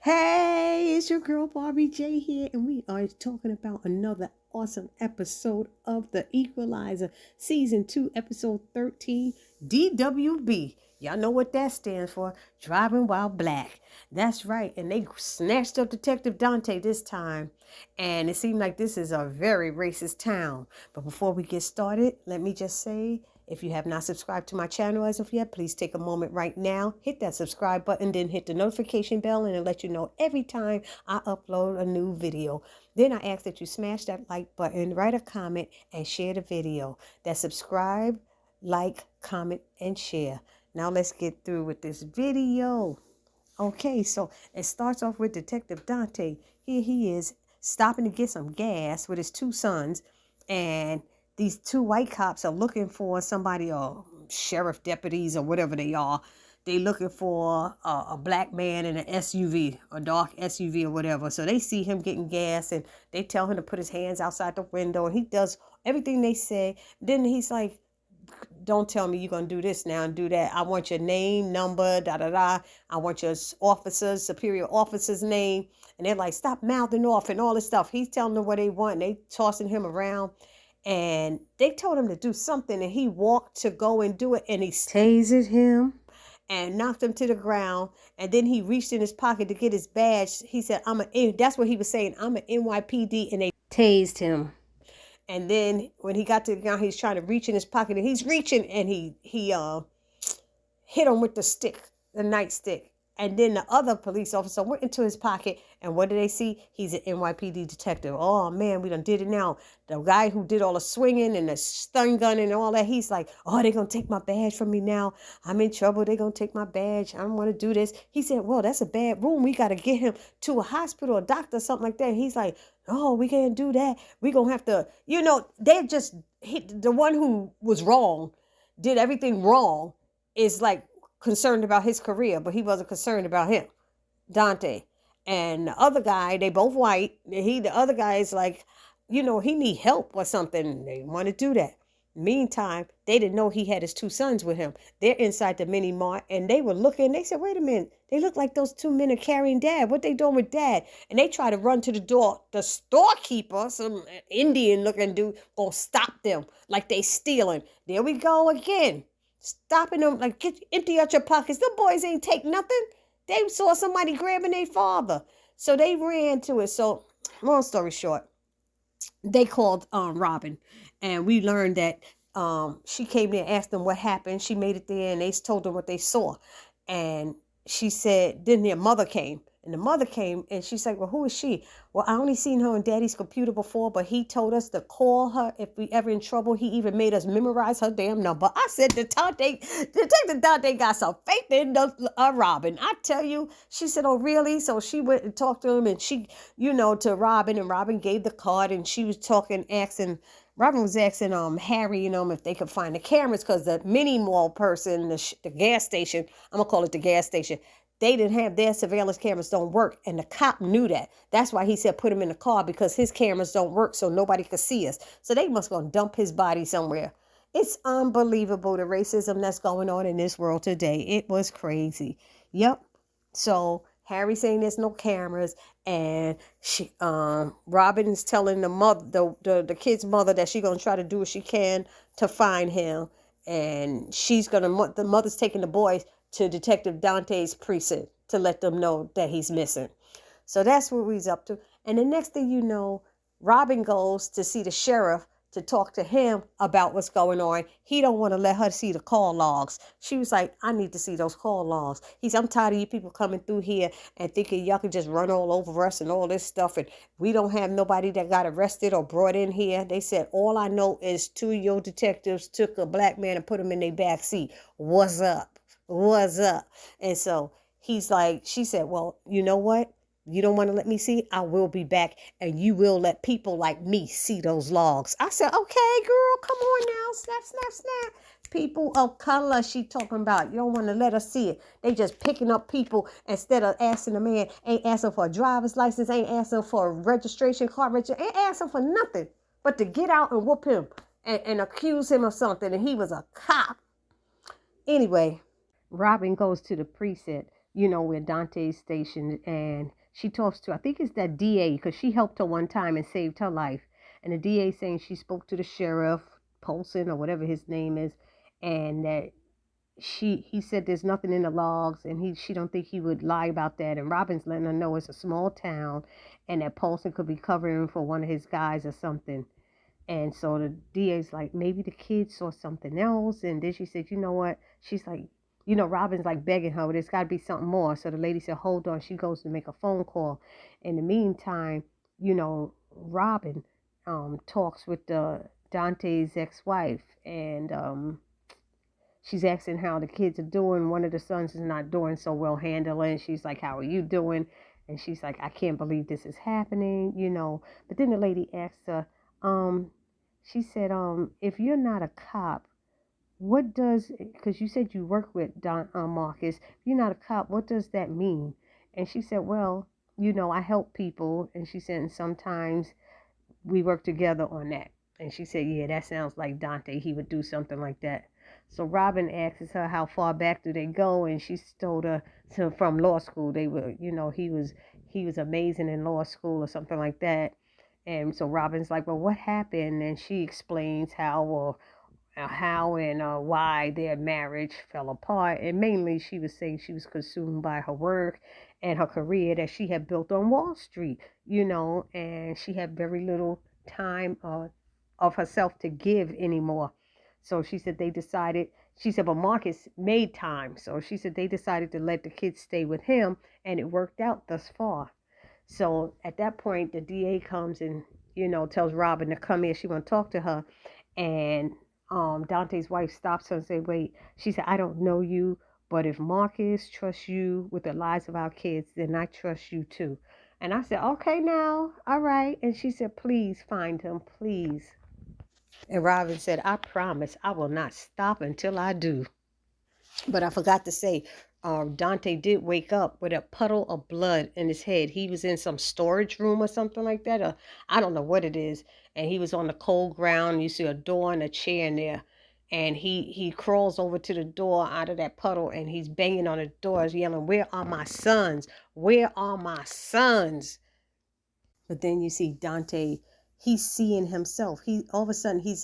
Hey, it's your girl Barbie J here, and we are talking about another awesome episode of the Equalizer, Season 2, Episode 13, DWB. Y'all know what that stands for, Driving While Black. That's right, and they snatched up Detective Dante this time, and it seemed like this is a very racist town. But before we get started, let me just say, if you have not subscribed to my channel as of yet, please take a moment right now, hit that subscribe button, then hit the notification bell, and it'll let you know every time I upload a new video. Then I ask that you smash that like button, write a comment, and share the video. That subscribe, like, comment, and share. Now let's get through with this video. Okay, so it starts off with Detective Dante. Here he is stopping to get some gas with his two sons, and these two white cops are looking for somebody, or sheriff deputies or whatever they are. They looking for a black man in an SUV, a dark SUV or whatever. So they see him getting gas, and they tell him to put his hands outside the window, and he does everything they say. Then he's like, don't tell me you're going to do this now and do that. I want your name, number, da-da-da. I want your officer's, superior officer's name. And they're like, stop mouthing off and all this stuff. He's telling them what they want, and they tossing him around. And they told him to do something, and he walked to go and do it, and he tasered him and knocked him to the ground. And then he reached in his pocket to get his badge. He said, that's what he was saying, I'm an NYPD, and they tased him. And then when he got to the ground, he's trying to reach in his pocket, and he's reaching, and he hit him with the stick, the nightstick. And then the other police officer went into his pocket, and what did they see? He's an NYPD detective. Oh, man, we done did it now. The guy who did all the swinging and the stun gun and all that, he's like, oh, they're going to take my badge from me now. I'm in trouble. They're going to take my badge. I don't want to do this. He said, well, that's a bad room. We got to get him to a hospital, a doctor, something like that. And he's like, oh, we can't do that. We're going to have to, they just hit the one who was wrong, did everything wrong, is like, concerned about his career, but he wasn't concerned about him, Dante. And the other guy, they both white. The other guy is like, he need help or something. They want to do that. Meantime, they didn't know he had his two sons with him. They're inside the mini mart, and they were looking. They said, wait a minute. They look like those two men are carrying Dad. What they doing with Dad? And they try to run to the door. The storekeeper, some Indian looking dude, gonna stop them like they stealing. There we go again. Stopping them, like, empty out your pockets. The boys ain't take nothing. They saw somebody grabbing their father. So they ran to it. So, long story short, they called Robin. And we learned that she came there and asked them what happened. She made it there, and they told them what they saw. And she said, then their mother came. And the mother came, and she's like, well, who is she? Well, I only seen her on Daddy's computer before, but he told us to call her if we ever in trouble. He even made us memorize her damn number. I said, Detective Dante got some faith in Robin. I tell you. She said, oh, really? So she went and talked to him, and she, to Robin, and Robin gave the card, and she was Robin was asking Harry, if they could find the cameras, because the mini mall person, the gas station, I'm going to call it the gas station, they didn't have their surveillance cameras don't work, and the cop knew that. That's why he said put him in the car, because his cameras don't work, so nobody could see us. So they must go dump his body somewhere. It's unbelievable, the racism that's going on in this world today. It was crazy. Yep. So Harry saying there's no cameras, and Robin is telling the mother, the kid's mother, that she's gonna try to do what she can to find him, and the mother's taking the boys to Detective Dante's precinct to let them know that he's missing. So that's what we's up to. And the next thing you know, Robin goes to see the sheriff to talk to him about what's going on. He don't want to let her see the call logs. She was like, I need to see those call logs. I'm tired of you people coming through here and thinking y'all can just run all over us and all this stuff, and we don't have nobody that got arrested or brought in here. They said, all I know is two of your detectives took a black man and put him in their back seat. What's up? What's up? And so she said, well, you know what? You don't want to let me see? I will be back, and you will let people like me see those logs. I said, okay, girl, come on now. Snap, snap, snap. People of color she talking about. You don't want to let us see it. They just picking up people instead of asking the man, ain't asking for a driver's license, ain't asking for a registration card, ain't asking for nothing but to get out and whoop him and accuse him of something, and he was a cop. Anyway, Robin goes to the precinct where Dante's stationed, and she talks to, I think it's that DA, because she helped her one time and saved her life. And the DA saying she spoke to the sheriff, Polson, or whatever his name is, and that he said there's nothing in the logs, and she don't think he would lie about that. And Robin's letting her know it's a small town, and that Polson could be covering for one of his guys or something. And so the DA's like, maybe the kids saw something else. And then she said, you know what? She's like, Robin's like begging her, there's got to be something more. So the lady said, hold on. She goes to make a phone call. In the meantime, Robin talks with Dante's ex-wife, and she's asking how the kids are doing. One of the sons is not doing so well handling. She's like, how are you doing? And she's like, I can't believe this is happening. But then the lady asked her, she said, if you're not a cop, what does, because you said you work with Marcus, if you're not a cop, what does that mean? And she said, well, I help people. And she said, and sometimes we work together on that. And she said, yeah, that sounds like Dante. He would do something like that. So Robin asks her how far back do they go, and she told her from law school. They were, he was amazing in law school or something like that. And so Robin's like, well, what happened? And she explains how and why their marriage fell apart. And mainly she was saying she was consumed by her work and her career that she had built on Wall Street, and she had very little time of herself to give anymore. So she said but Marcus made time. So she said they decided to let the kids stay with him, and it worked out thus far. So at that point, the DA comes and, tells Robin to come here. She want to talk to her. And Dante's wife stops her and say, wait. She said, I don't know you, but if Marcus trusts you with the lives of our kids, then I trust you too. And I said, okay now, all right. And she said, please find him, please. And Robin said, I promise I will not stop until I do. But I forgot to say, Dante did wake up with a puddle of blood in his head. He was in some storage room or something like that. Or I don't know what it is. And he was on the cold ground. You see a door and a chair in there. And he crawls over to the door out of that puddle, and he's banging on the door, yelling, where are my sons? Where are my sons? But then you see Dante, he's seeing himself. He all of a sudden he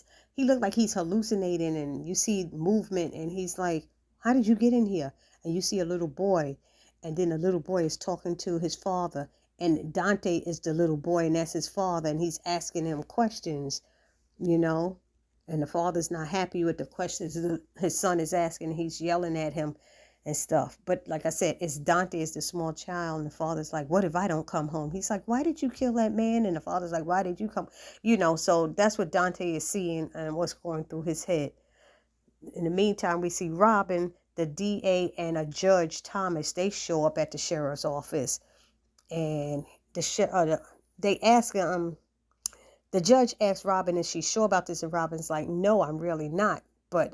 looked like he's hallucinating, and you see movement, and he's like, how did you get in here? And you see a little boy, and then the little boy is talking to his father, and Dante is the little boy, and that's his father, and he's asking him questions, you know. And the father's not happy with the questions his son is asking. He's yelling at him and stuff. But like I said, it's Dante is the small child, and the father's like, what if I don't come home? He's like, why did you kill that man? And the father's like, why did you come? So that's what Dante is seeing and what's going through his head. In the meantime, we see Robin, the DA, and a Judge Thomas. They show up at the sheriff's office, and they ask the judge asks Robin, is she sure about this? And Robin's like, no, I'm really not, but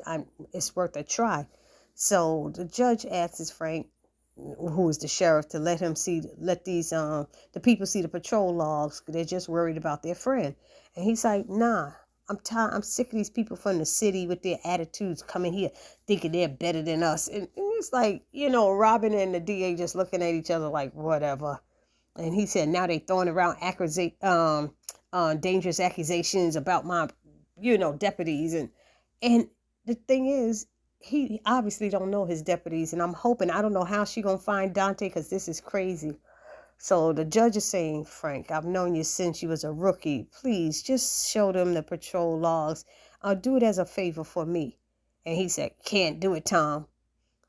it's worth a try. So the judge asks Frank, who is the sheriff, to let the people see the patrol logs. They're just worried about their friend. And he's like, nah, I'm sick of these people from the city with their attitudes coming here thinking they're better than us. And it's like, Robin and the DA just looking at each other like, whatever. And he said, now they throwing around dangerous accusations about my, deputies. And the thing is, he obviously don't know his deputies. And I'm hoping, I don't know how she going to find Dante, because this is crazy. So the judge is saying, Frank, I've known you since you was a rookie. Please just show them the patrol logs. I'll do it as a favor for me. And he said, can't do it, Tom.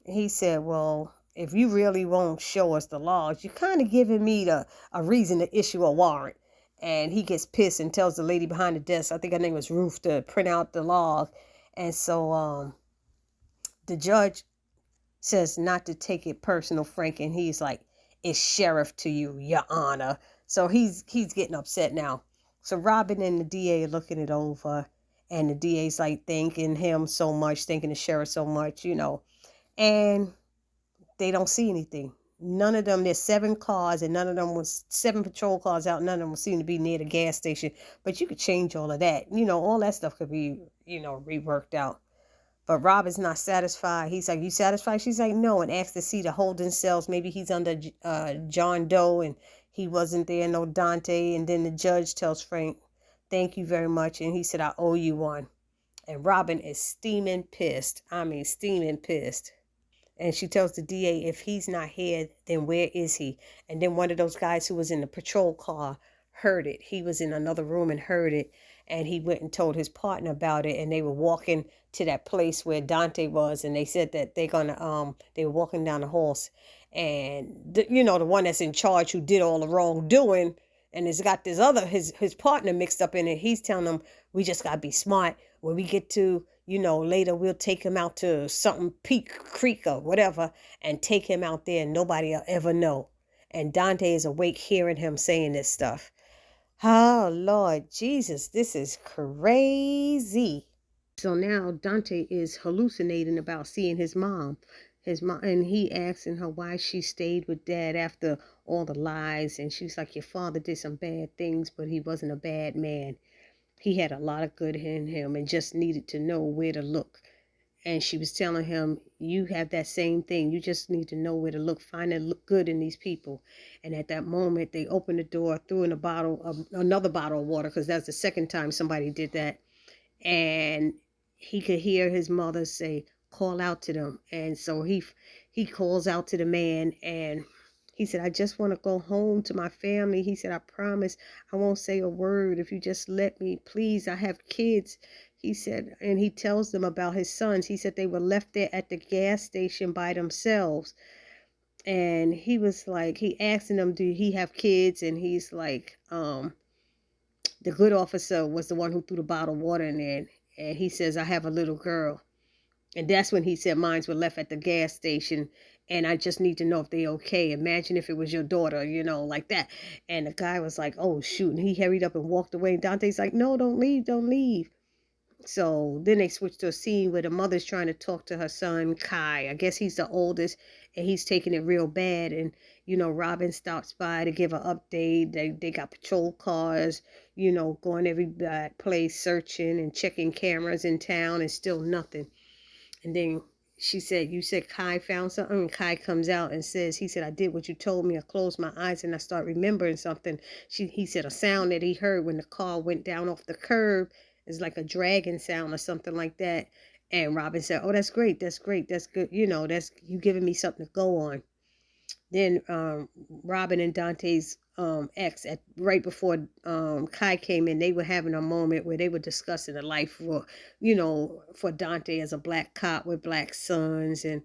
And he said, well, if you really won't show us the logs, you're kind of giving me a reason to issue a warrant. And he gets pissed and tells the lady behind the desk, I think her name was Ruth, to print out the log. And so the judge says not to take it personal, Frank. And he's like, it's sheriff to you, your honor. So he's getting upset now. So Robin and the DA are looking it over. And the DA's like thanking him so much, thanking the sheriff so much, And they don't see anything. None of them, there's 7 cars, and none of them was 7 patrol cars out. None of them seem to be near the gas station. But you could change all of that. All that stuff could be, reworked out. But Rob is not satisfied. He's like, you satisfied? She's like, no, and asks to see the holding cells. Maybe he's under John Doe and he wasn't there, no Dante. And then the judge tells Frank, thank you very much. And he said, I owe you one. And Robin is steaming pissed. I mean, steaming pissed. And she tells the DA, if he's not here, then where is he? And then one of those guys who was in the patrol car heard it. He was in another room and heard it. And he went and told his partner about it. And they were walking to that place where Dante was. And they said that they were walking down the halls. And, the one that's in charge who did all the wrongdoing and has got his partner mixed up in it. He's telling them, we just got to be smart. When we get to, later we'll take him out to something Peak Creek or whatever and take him out there and nobody will ever know. And Dante is awake hearing him saying this stuff. Oh, Lord Jesus, this is crazy. So now Dante is hallucinating about seeing his mom. And he asking her why she stayed with Dad after all the lies. And she's like, your father did some bad things, but he wasn't a bad man. He had a lot of good in him and just needed to know where to look. And she was telling him, you have that same thing. You just need to know where to look, find the good in these people. And at that moment, they opened the door, threw in another bottle of water, because that's the second time somebody did that. And he could hear his mother say, call out to them. And so he calls out to the man, and he said, I just want to go home to my family. He said, I promise I won't say a word if you just let me. Please, I have kids. He said, and he tells them about his sons. He said they were left there at the gas station by themselves. And he was like, he asking them, do he have kids? And he's like, the good officer was the one who threw the bottle of water in there. And he says, I have a little girl. And that's when he said, mines were left at the gas station. And I just need to know if they're okay. Imagine if it was your daughter, like that. And the guy was like, oh, shoot. And he hurried up and walked away. And Dante's like, no, don't leave, don't leave. So then they switched to a scene where the mother's trying to talk to her son, Kai. I guess he's the oldest, and he's taking it real bad. And, Robin stops by to give an update. They got patrol cars, going every place, searching and checking cameras in town, and still nothing. And then she said, you said Kai found something? And Kai comes out and says, he said, I did what you told me. I closed my eyes and I start remembering something. He said a sound that he heard when the car went down off the curb is like a dragging sound or something like that. And Robin said, oh, that's great. That's great. That's good. That's you giving me something to go on. Then Robin and Dante's ex, right before Kai came in, they were having a moment where they were discussing the life for Dante as a black cop with black sons and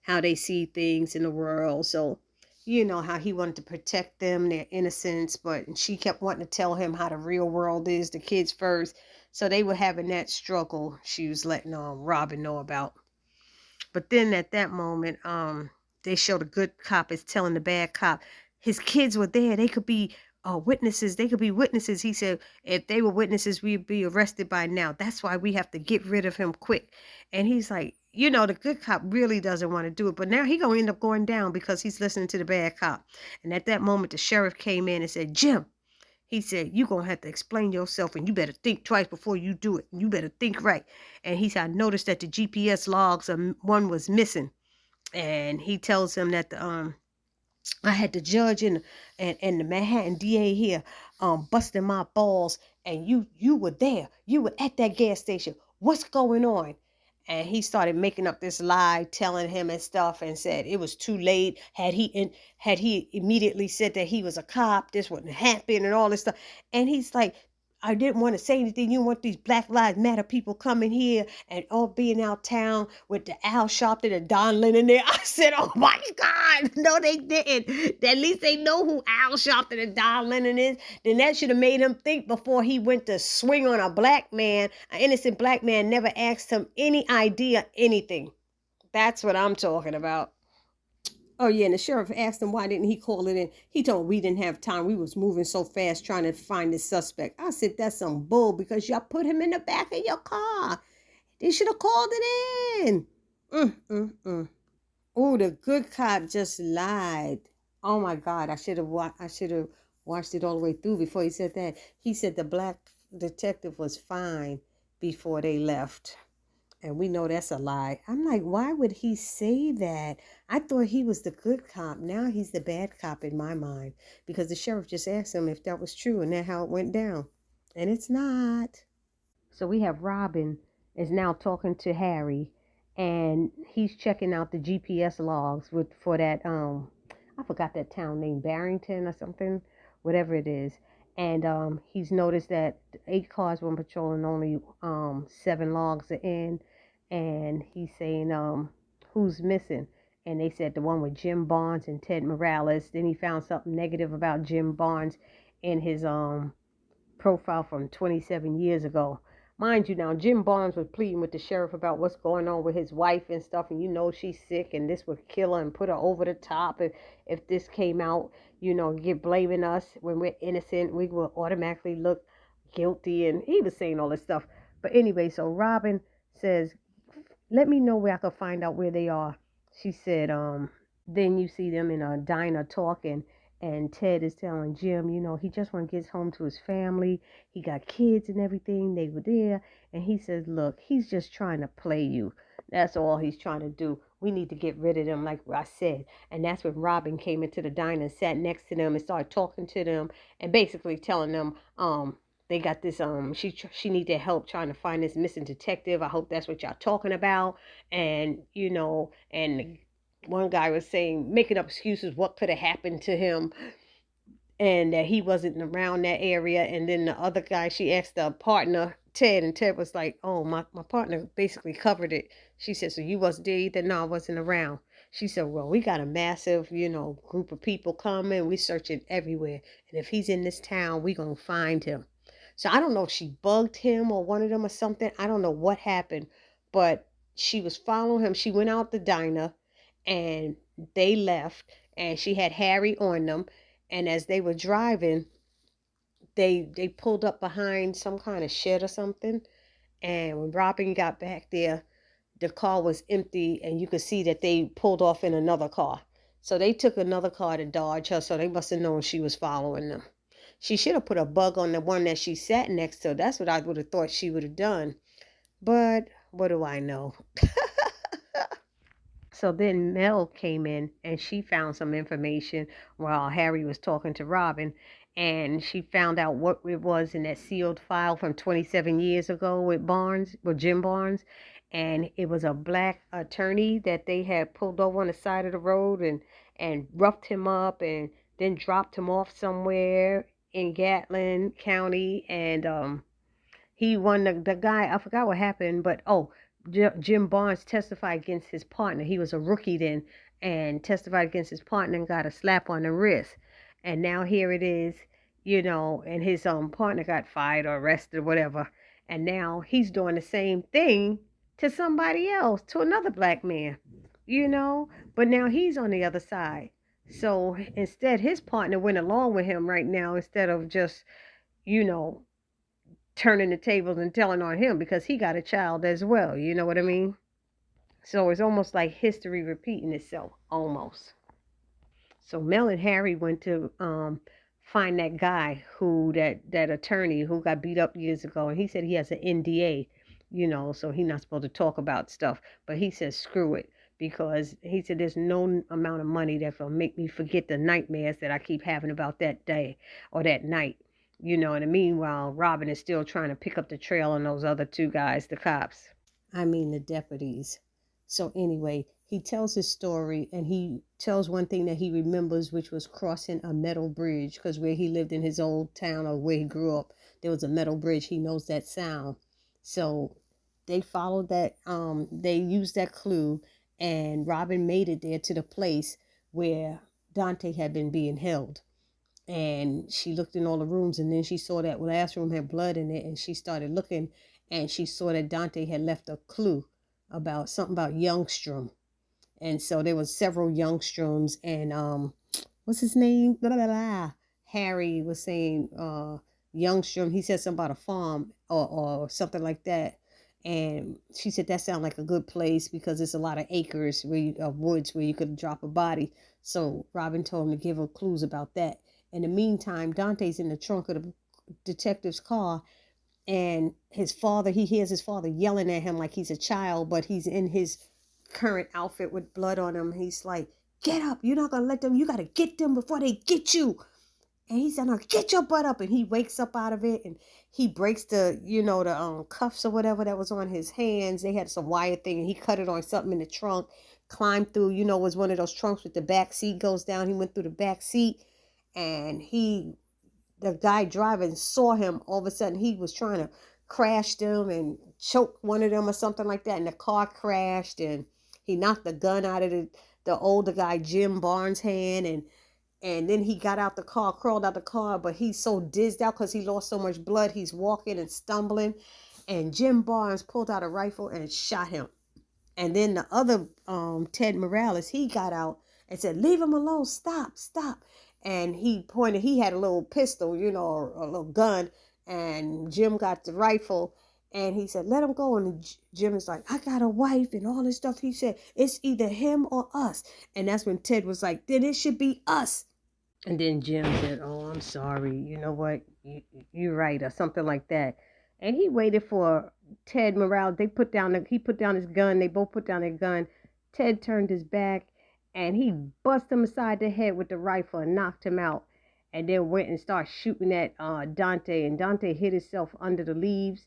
how they see things in the world. So, how he wanted to protect them, their innocence, but she kept wanting to tell him how the real world is, the kids first. So they were having that struggle she was letting Robin know about. But then at that moment, they show the good cop is telling the bad cop, his kids were there. They could be witnesses. They could be witnesses. He said, if they were witnesses, we'd be arrested by now. That's why we have to get rid of him quick. And he's like, the good cop really doesn't want to do it. But now he's going to end up going down because he's listening to the bad cop. And at that moment, the sheriff came in and said, Jim, he said, you're going to have to explain yourself, and you better think twice before you do it. You better think right. And he said, I noticed that the GPS logs, one was missing. And he tells him that I had the judge and the Manhattan DA here busting my balls, and you were there. You were at that gas station. What's going on? And he started making up this lie, telling him and stuff, and said it was too late. Had he immediately said that he was a cop, this wouldn't happen, and all this stuff. And he's like, I didn't want to say anything. You want these Black Lives Matter people coming here and all being out town with the Al Sharpton and Don Lennon there. I said, oh my God. No, they didn't. At least they know who Al Sharpton and Don Lennon is. Then that should have made him think before he went to swing on a black man. An innocent black man never asked him any idea, anything. That's what I'm talking about. Oh, yeah, and the sheriff asked him why didn't he call it in. He told him we didn't have time. We was moving so fast trying to find the suspect. I said, that's some bull because y'all put him in the back of your car. They should have called it in. Oh, the good cop just lied. Oh, my God. I should have watched it all the way through before he said that. He said the black detective was fine before they left. And we know that's a lie. I'm like, why would he say that? I thought he was the good cop. Now he's the bad cop in my mind because the sheriff just asked him if that was true and that's how it went down. And it's not. So we have Robin is now talking to Harry, and he's checking out the GPS logs with for that I forgot that town name, Barrington or something, whatever it is. And he's noticed that 8 cars were patrolling, only 7 logs are in, and he's saying who's missing. And they said the one with Jim Barnes and Ted Morales. Then he found something negative about Jim Barnes in his profile from 27 years ago. Mind you, now Jim Barnes was pleading with the sheriff about what's going on with his wife and stuff, and she's sick, and this would kill her and put her over the top. If this came out, get blaming us when we're innocent, we will automatically look guilty, and he was saying all this stuff. But anyway, so Robin says, "Let me know where I can find out where they are." She said, then you see them in a diner talking, and Ted is telling Jim, he just want to get home to his family. He got kids and everything. They were there. And he says, look, he's just trying to play you. That's all he's trying to do. We need to get rid of them, like I said. And that's when Robin came into the diner and sat next to them and started talking to them and basically telling them, they got this, she need their help trying to find this missing detective. I hope that's what y'all talking about. And, and one guy was saying, making up excuses, what could have happened to him, and that he wasn't around that area. And then the other guy, she asked the partner, Ted, and Ted was like, oh, my partner basically covered it. She said, so you wasn't there either? No, I wasn't around. She said, well, we got a massive, group of people coming. We searching everywhere. And if he's in this town, we going to find him. So I don't know if she bugged him or one of them or something. I don't know what happened, but she was following him. She went out the diner and they left, and she had Harry on them. And as they were driving, they pulled up behind some kind of shed or something. And when Robin got back there, the car was empty, and you could see that they pulled off in another car. So they took another car to dodge her, so they must have known she was following them. She should have put a bug on the one that she sat next to. That's what I would have thought she would have done. But what do I know? So then Mel came in and she found some information while Harry was talking to Robin. And she found out what it was in that sealed file from 27 years ago with Jim Barnes. And it was a black attorney that they had pulled over on the side of the road and roughed him up and then dropped him off somewhere in Gatlin County. And he won the guy. I forgot what happened, but Jim Barnes testified against his partner. He was a rookie then, and testified against his partner and got a slap on the wrist. And now here it is, and his partner got fired or arrested or whatever. And now he's doing the same thing to somebody else, to another black man, But now he's on the other side. So instead, his partner went along with him right now instead of just, you know, turning the tables and telling on him because he got a child as well. You know what I mean? So it's almost like history repeating itself, almost. So Mel and Harry went to find that guy that attorney who got beat up years ago, and he said he has an NDA, so he's not supposed to talk about stuff. But he says screw it because he said there's no amount of money that will make me forget the nightmares that I keep having about that day or that night. And meanwhile, Robin is still trying to pick up the trail on those other 2 guys, the cops. I mean, the deputies. So anyway, he tells his story, and he tells one thing that he remembers, which was crossing a metal bridge, because where he lived in his old town or where he grew up, there was a metal bridge. He knows that sound. So they followed that, they used that clue, and Robin made it there to the place where Dante had been being held. And she looked in all the rooms, and then she saw that last room had blood in it, and she started looking, and she saw that Dante had left a clue about something about Youngstrom. And so there was several Youngstroms, and what's his name? Blah, blah, blah. Harry was saying Youngstrom. He said something about a farm or something like that. And she said that sounded like a good place because there's a lot of acres of woods where you could drop a body. So Robin told him to give her clues about that. In the meantime, Dante's in the trunk of the detective's car, And his father, he hears his father yelling at him like he's a child, but he's in his current outfit with blood on him. He's like, get up, you're not gonna let them, you gotta get them before they get you. And he said, now get your butt up. And he wakes up out of it and he breaks the, the cuffs or whatever that was on his hands. They had some wire thing and he cut it on something in the trunk, climbed through, was one of those trunks with the back seat goes down. He went through the back seat and the guy driving saw him. All of a sudden he was trying to crash them and choke one of them or something like that. And the car crashed and he knocked the gun out of the older guy, Jim Barnes' hand. And then he got out the car, crawled out the car, but he's so dizzed out because he lost so much blood. He's walking and stumbling. And Jim Barnes pulled out a rifle and shot him. And then the other Ted Morales, he got out and said, leave him alone, stop. And he had a little pistol, or a little gun. And Jim got the rifle and he said, let him go. And Jim is like, I got a wife and all this stuff. He said, it's either him or us. And that's when Ted was like, then it should be us. And then Jim said, oh, I'm sorry. You know what? You're right, or something like that. And he waited for Ted Morales. He put down his gun. They both put down their gun. Ted turned his back and he busted him aside the head with the rifle and knocked him out. And then went and started shooting at Dante. And Dante hid himself under the leaves.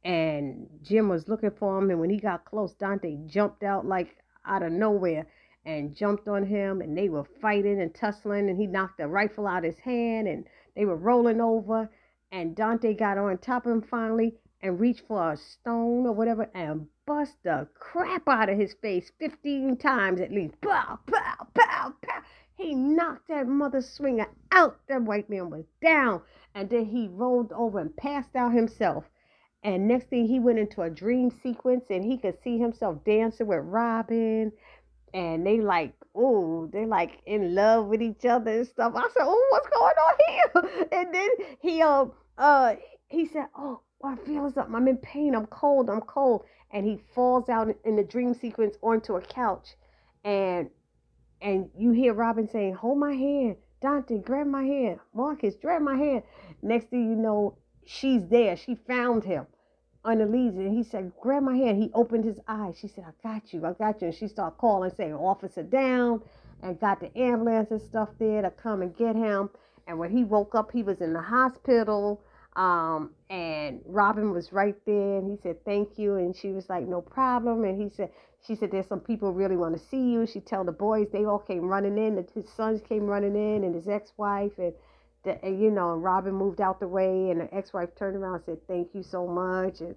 And Jim was looking for him. And when he got close, Dante jumped out like out of nowhere and jumped on him, and they were fighting and tussling, and he knocked the rifle out of his hand, and they were rolling over, and Dante got on top of him finally and reached for a stone or whatever and bust the crap out of his face 15 times at least. Pow, pow, pow, pow. He knocked that mother swinger out. That white man was down, and then he rolled over and passed out himself. And next thing, he went into a dream sequence, and he could see himself dancing with Robin. And they like in love with each other and stuff. I said, oh, what's going on here? And then he said, oh, I feel something. I'm in pain. I'm cold. And he falls out in the dream sequence onto a couch. And you hear Robin saying, hold my hand. Dante, grab my hand. Marcus, grab my hand. Next thing you know, she's there. She found him on the leaves, and he said, grab my hand. He opened his eyes. She said, I got you. And she started calling, saying, officer down, and got the ambulance and stuff there to come and get him. And when he woke up, he was in the hospital, and Robin was right there, and he said, thank you. And she was like, no problem. And she said, there's some people really want to see you. She told the boys, they all came running in. His sons came running in, and his ex-wife, and Robin moved out the way, and the ex-wife turned around and said, thank you so much. And,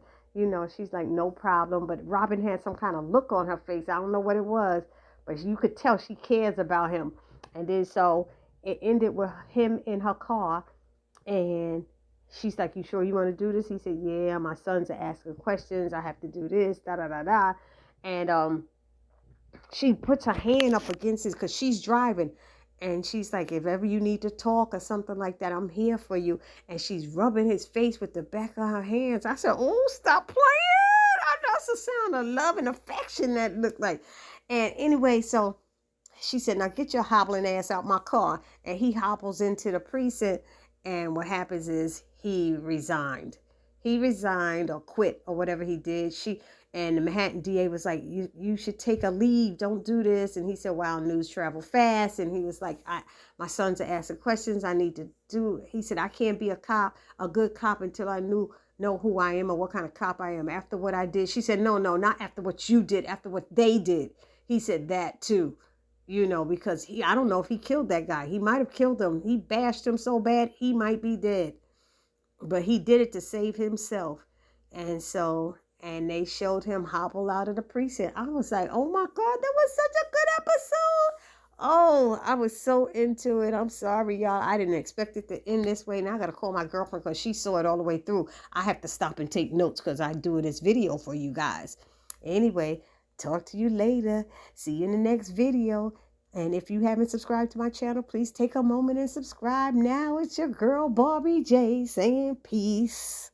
she's like, no problem. But Robin had some kind of look on her face. I don't know what it was, but you could tell she cares about him. And then so it ended with him in her car, and she's like, you sure you want to do this? He said, yeah, my sons are asking questions. I have to do this, da-da-da-da. And she puts her hand up against his, because she's driving. And she's like, if ever you need to talk or something like that, I'm here for you. And she's rubbing his face with the back of her hands. I said, oh, stop playing. That's a sound of love and affection that looked like. And anyway, so she said, now get your hobbling ass out my car. And he hobbles into the precinct. And what happens is he resigned. He resigned or quit or whatever he did. And the Manhattan DA was like, you should take a leave. Don't do this. And he said, wow, news travel fast. And he was like, my sons are asking questions. I need to do. He said, I can't be a good cop until I know who I am or what kind of cop I am. After what I did. She said, no, not after what you did, after what they did. He said that too, because I don't know if he killed that guy. He might have killed him. He bashed him so bad, he might be dead. But he did it to save himself. And they showed him hobble out of the precinct. I was like, oh my God, that was such a good episode. Oh, I was so into it. I'm sorry, y'all. I didn't expect it to end this way. Now I got to call my girlfriend because she saw it all the way through. I have to stop and take notes because I do this video for you guys. Anyway, talk to you later. See you in the next video. And if you haven't subscribed to my channel, please take a moment and subscribe now. It's your girl, Barbie J, saying peace.